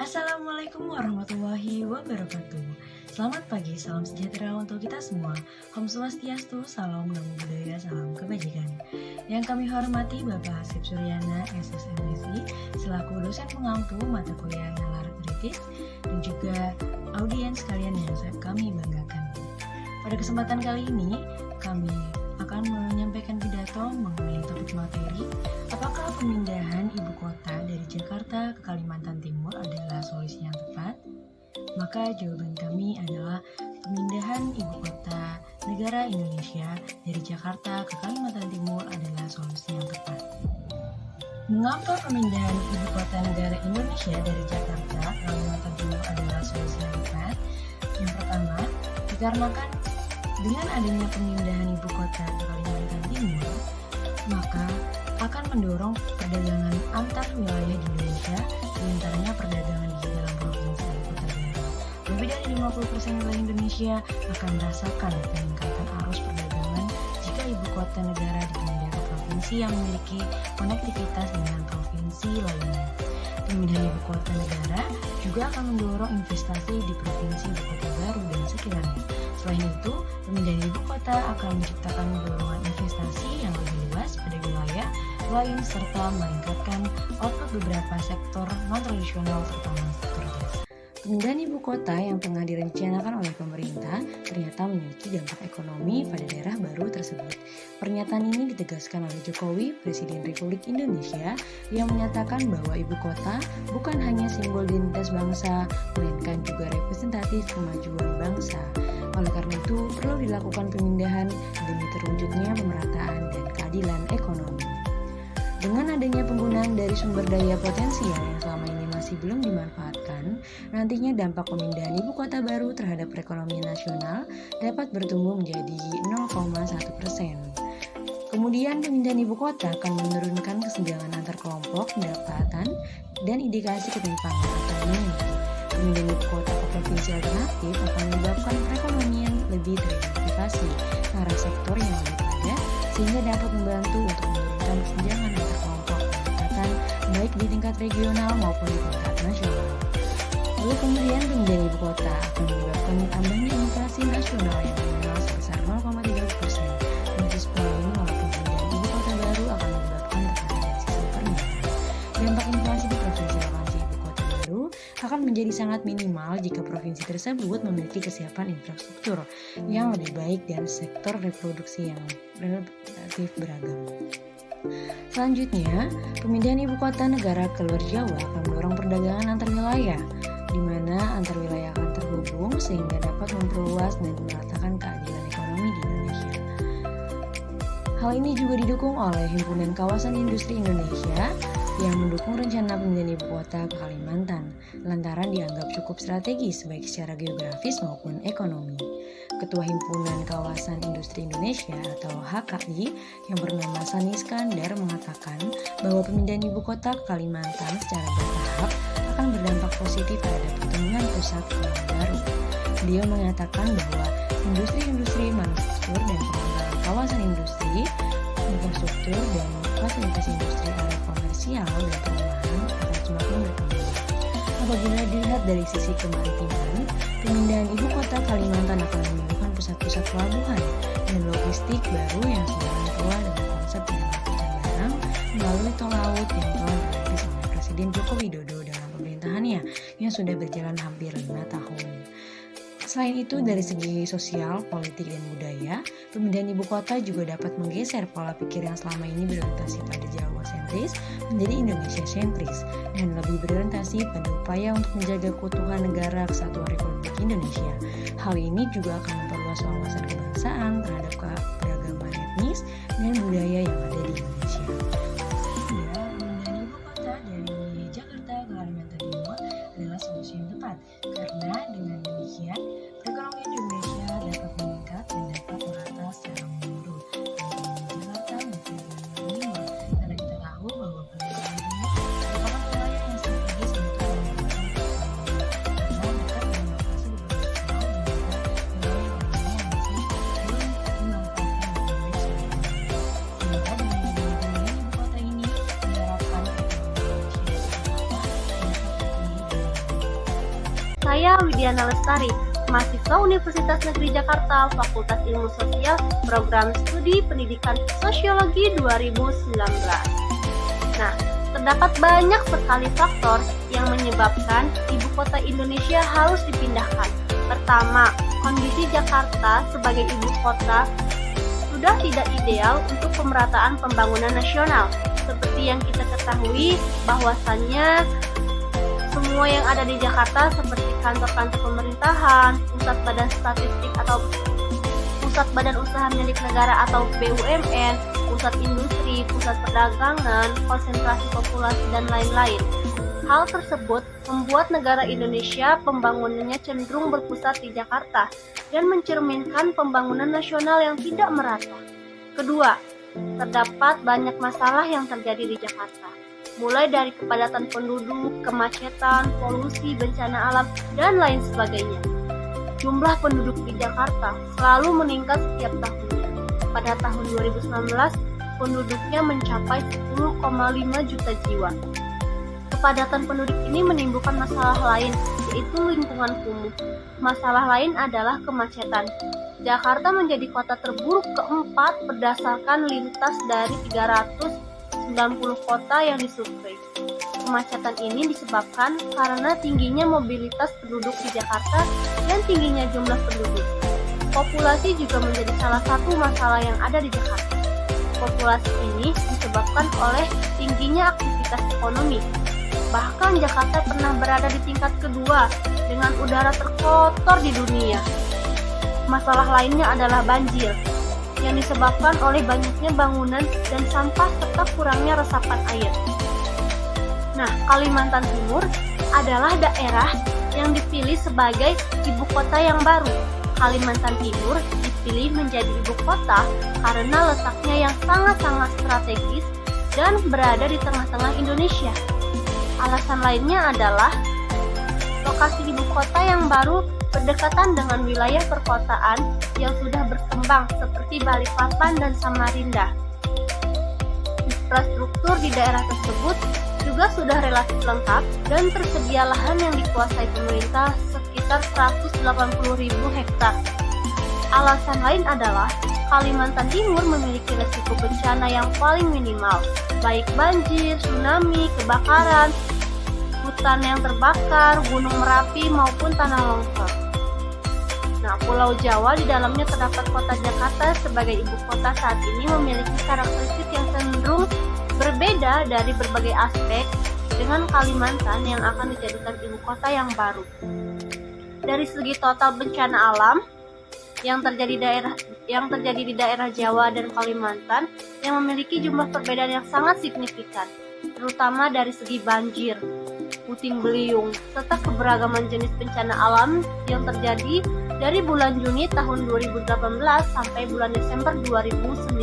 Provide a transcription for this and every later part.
Assalamualaikum warahmatullahi wabarakatuh. Selamat pagi, salam sejahtera untuk kita semua. Om Swastiastu, salam namo buddhaya, salam kebajikan. Yang kami hormati Bapak Hasib Suryana, SSMSI, selaku dosen pengampu mata kuliah nalar kritis, dan juga audiens kalian yang kami banggakan. Pada kesempatan kali ini, kami akan menyampaikan pidato mengenai topik materi, apakah pemindahan ibu kota dari Jakarta ke Kalimantan Timur adalah solusi yang tepat? Maka jawaban kami adalah pemindahan ibu kota negara Indonesia dari Jakarta ke Kalimantan Timur adalah solusi yang tepat. Mengapa pemindahan ibu kota negara Indonesia dari Jakarta ke Kalimantan Timur adalah solusi yang tepat? Yang pertama, dikarenakan dengan adanya pemindahan ibu kota ke Kalimantan Timur, maka akan mendorong perdagangan antar wilayah di Indonesia, diantaranya perdagangan di dalam provinsi ibu kota daerah. Lebih dari 50% wilayah Indonesia akan merasakan peningkatan arus perdagangan jika ibu kota negara dipindah ke provinsi yang memiliki konektivitas dengan provinsi lainnya. Pemindahan ibu kota negara juga akan mendorong investasi di provinsi ibu kota baru dan sekitarnya. Selain itu, pemindahan ibu kota akan menciptakan dorongan investasi yang lebih luas pada wilayah lain serta meningkatkan output beberapa sektor non-tradisional terutama sektor jasa. Pemindahan ibu kota yang tengah direncanakan oleh pemerintah ternyata memiliki dampak ekonomi pada daerah baru tersebut. Pernyataan ini ditegaskan oleh Jokowi, Presiden Republik Indonesia, yang menyatakan bahwa ibu kota bukan hanya simbol identitas bangsa, melainkan juga representatif kemajuan bangsa. Oleh karena itu, perlu dilakukan pemindahan demi terwujudnya pemerataan dan keadilan ekonomi. Dengan adanya penggunaan dari sumber daya potensial yang selama ini masih belum dimanfaatkan, nantinya dampak pemindahan ibu kota baru terhadap perekonomian nasional dapat bertumbuh menjadi 0,1%. Kemudian pemindahan ibu kota akan menurunkan kesenjangan antar kelompok, pendapatan, dan indikasi ketimpangan ekonomi. Pemindahan ibu kota ke provinsi alternatif akan menyebabkan perekonomian lebih teridentifikasi ke arah sektor yang lebih padat, sehingga dapat membantu untuk menurunkan kesenjangan antar kelompok pendapatan baik di tingkat regional maupun di tingkat nasional. Lalu kemudian pemindahan ibu kota akan menyebabkan tambahnya inflasi nasional yang minimal sebesar 0,3%. Meski ini walaupun pemindahan ibu kota baru akan menyebabkan tekanan dari sisi permintaan, dampak inflasi di provinsi lokasi ibu kota baru akan menjadi sangat minimal jika provinsi tersebut memiliki kesiapan infrastruktur yang lebih baik dan sektor reproduksi yang relatif beragam. Selanjutnya, pemindahan ibu kota negara ke luar Jawa akan mendorong perdagangan antar wilayah, di mana antar wilayah akan terhubung sehingga dapat memperluas dan meratakan keadilan ekonomi di Indonesia. Hal ini juga didukung oleh Himpunan Kawasan Industri Indonesia yang mendukung rencana pemindahan ibu kota ke Kalimantan, lantaran dianggap cukup strategis baik secara geografis maupun ekonomi. Ketua Himpunan Kawasan Industri Indonesia atau HKI yang bernama Sani Iskandar mengatakan bahwa pemindahan ibu kota ke Kalimantan secara bertahap akan berdampak positif terhadap pertumbuhan pusat keuangan baru. Beliau mengatakan bahwa industri-industri manufaktur dan pengembangan kawasan industri, infrastruktur dan fasilitas industri area komersial dan perumahan akan semakin berkembang. Apabila dilihat dari sisi kemaritiman, pemindahan ibu kota Kalimantan akan menimbulkan pusat-pusat pelabuhan dan logistik baru yang semakin keluar dengan konsep pengangkutan barang melalui tol laut yang telah dirintis oleh Presiden Joko Widodo dalam pemerintahannya yang sudah berjalan hampir 5 tahun. Selain itu, dari segi sosial, politik, dan budaya, pemindahan ibu kota juga dapat menggeser pola pikir yang selama ini berorientasi pada Jawa sentris menjadi Indonesia sentris dan lebih berorientasi pada upaya untuk menjaga keutuhan negara kesatuan Republik Indonesia. Hal ini juga akan memperluas wawasan kebangsaan terhadap keberagaman etnis dan budaya yang ada di Indonesia. Ya, pemindahan ibu kota dari Jakarta ke Kalimantan Timur adalah solusi yang tepat karena dengan demikian perekonomian Indonesia dapat meningkat dan dapat merata secara menyeluruh dari Jakarta maupun Timur, karena kita tahu bahwa pemindahan ini merupakan wilayah yang strategis untuk mengembangkan ekonomi karena dekat dengan lokasi beberapa pulau dan juga wilayah lainnya yang masih belum dimanfaatkan dengan baik selama ini. Sehingga dengan pemindahan ibu kota Saya Widiana Lestari, mahasiswa Universitas Negeri Jakarta, Fakultas Ilmu Sosial, Program Studi Pendidikan Sosiologi 2019. Nah, terdapat banyak sekali faktor yang menyebabkan ibu kota Indonesia harus dipindahkan. Pertama, kondisi Jakarta sebagai ibu kota sudah tidak ideal untuk pemerataan pembangunan nasional. Seperti yang kita ketahui bahwasannya semua yang ada di Jakarta seperti kantor-kantor pemerintahan, pusat badan statistik atau pusat badan usaha milik negara atau BUMN, pusat industri, pusat perdagangan, konsentrasi populasi dan lain-lain. Hal tersebut membuat negara Indonesia pembangunannya cenderung berpusat di Jakarta dan mencerminkan pembangunan nasional yang tidak merata. Kedua, terdapat banyak masalah yang terjadi di Jakarta, mulai dari kepadatan penduduk, kemacetan, polusi, bencana alam, dan lain sebagainya. Jumlah penduduk di Jakarta selalu meningkat setiap tahunnya. Pada tahun 2019, penduduknya mencapai 10,5 juta jiwa. Kepadatan penduduk ini menimbulkan masalah lain, yaitu lingkungan kumuh. Masalah lain adalah kemacetan. Jakarta menjadi kota terburuk keempat berdasarkan lintas dari 390 kota yang disurvei. Kemacetan ini disebabkan karena tingginya mobilitas penduduk di Jakarta dan tingginya jumlah penduduk. Populasi juga menjadi salah satu masalah yang ada di Jakarta. Populasi ini disebabkan oleh tingginya aktivitas ekonomi. Bahkan Jakarta pernah berada di tingkat kedua dengan udara terkotor di dunia. Masalah lainnya adalah banjir yang disebabkan oleh banyaknya bangunan dan sampah serta kurangnya resapan air. Nah, Kalimantan Timur adalah daerah yang dipilih sebagai ibu kota yang baru. Kalimantan Timur dipilih menjadi ibu kota karena letaknya yang sangat-sangat strategis dan berada di tengah-tengah Indonesia. Alasan lainnya adalah lokasi ibu kota yang baru berdekatan dengan wilayah perkotaan yang sudah berkembang seperti Balikpapan dan Samarinda. Infrastruktur di daerah tersebut juga sudah relatif lengkap dan tersedia lahan yang dikuasai pemerintah sekitar 180.000 hektar. Alasan lain adalah Kalimantan Timur memiliki risiko bencana yang paling minimal, baik banjir, tsunami, kebakaran, hutan yang terbakar, gunung Merapi maupun tanah longsor. Nah, Pulau Jawa di dalamnya terdapat kota Jakarta sebagai ibu kota saat ini memiliki karakteristik yang cenderung berbeda dari berbagai aspek dengan Kalimantan yang akan dijadikan ibu kota yang baru. Dari segi total bencana alam yang terjadi di daerah Jawa dan Kalimantan yang memiliki jumlah perbedaan yang sangat signifikan, terutama dari segi banjir, puting beliung, serta keberagaman jenis bencana alam yang terjadi dari bulan Juni tahun 2018 sampai bulan Desember 2019.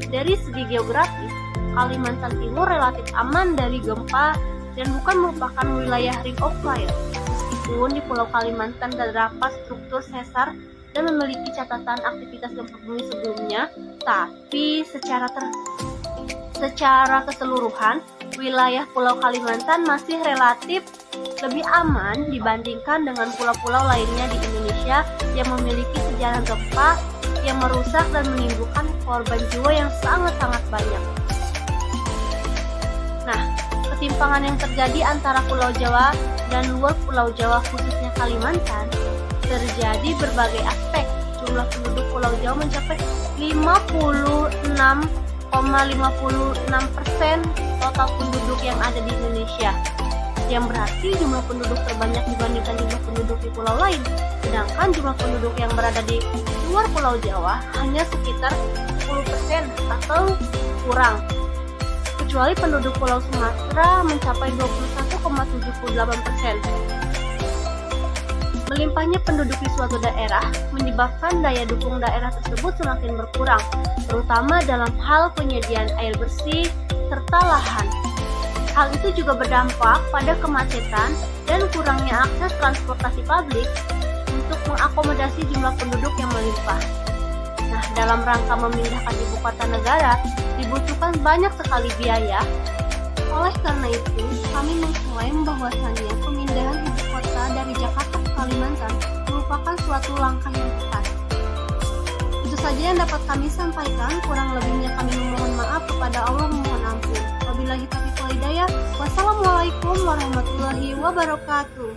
Dari segi geografis, Kalimantan Timur relatif aman dari gempa dan bukan merupakan wilayah ring of fire. Meskipun di Pulau Kalimantan terdapat struktur sesar dan memiliki catatan aktivitas gempa bumi sebelumnya, tapi secara keseluruhan, wilayah Pulau Kalimantan masih relatif lebih aman dibandingkan dengan pulau-pulau lainnya di Indonesia yang memiliki sejarah gempa yang merusak dan menimbulkan korban jiwa yang sangat-sangat banyak. Nah, ketimpangan yang terjadi antara Pulau Jawa dan luar Pulau Jawa khususnya Kalimantan terjadi berbagai aspek. Jumlah penduduk Pulau Jawa mencapai 56,56% total penduduk yang ada di Indonesia, yang berarti jumlah penduduk terbanyak dibandingkan jumlah penduduk di pulau lain. Sedangkan jumlah penduduk yang berada di luar Pulau Jawa hanya sekitar 10% atau kurang. Kecuali penduduk Pulau Sumatera mencapai 21,78%. Melimpahnya penduduk di suatu daerah menyebabkan daya dukung daerah tersebut semakin berkurang, terutama dalam hal penyediaan air bersih serta lahan. Hal itu juga berdampak pada kemacetan dan kurangnya akses transportasi publik untuk mengakomodasi jumlah penduduk yang melimpah. Nah, dalam rangka memindahkan ibu kota negara, dibutuhkan banyak sekali biaya. Oleh karena itu, kami mengklaim bahwasannya pemindahan ibu kota dari Jakarta ke Kalimantan merupakan suatu langkah yang tepat. Itu saja yang dapat kami sampaikan, kurang lebihnya kami memohon maaf kepada Allah, memohon ampun. Wabillahi taufiq wal hidayah. Wassalamualaikum warahmatullahi wabarakatuh.